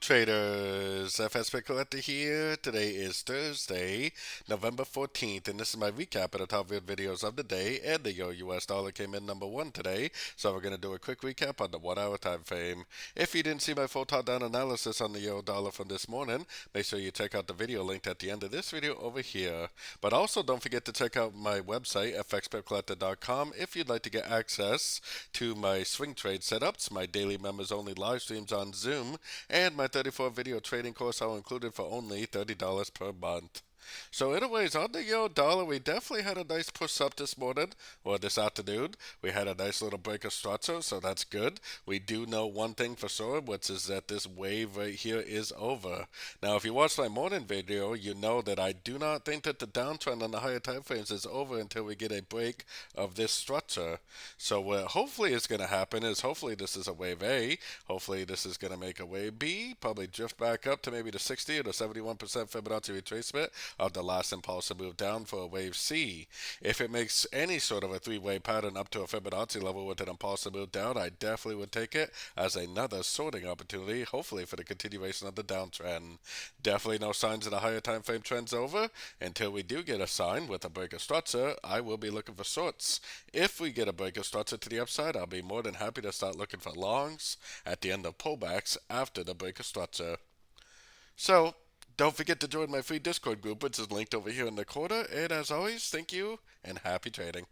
traders, FX Pip Collector here. Today is Thursday, November 14th, and this is my recap of the top videos of the day. And the US dollar came in number one today, so we're going to do a quick recap on the 1 hour time frame. If you didn't see my full top down analysis on the euro dollar from this morning, make sure you check out the video linked at the end of this video over here. But also don't forget to check out my website, fxpipcollector.com, if you'd like to get access to my swing trade setups, my daily members only live streams on Zoom, and my 34 video trading course all included for only $30 per month. So anyways, on the euro dollar, we definitely had a nice push up this morning, or this afternoon. We had a nice little break of structure, so that's good. We do know one thing for sure, which is that this wave right here is over. Now, if you watched my morning video, you know that I do not think that the downtrend on the higher time frames is over until we get a break of this structure. So what hopefully is going to happen is hopefully this is a wave A. Hopefully this is going to make a wave B, probably drift back up to maybe the 60 or the 71% Fibonacci retracement of the last impulsive move down for a wave C. If it makes any sort of a three-way pattern up to a Fibonacci level with an impulsive move down, I definitely would take it as another sorting opportunity, hopefully for the continuation of the downtrend. Definitely no signs of the higher time frame trends over. Until we do get a sign with a break of structure, I will be looking for shorts. If we get a break of structure to the upside, I'll be more than happy to start looking for longs at the end of pullbacks after the break of structure. So, don't forget to join my free Discord group, which is linked over here in the corner. And as always, thank you and happy trading.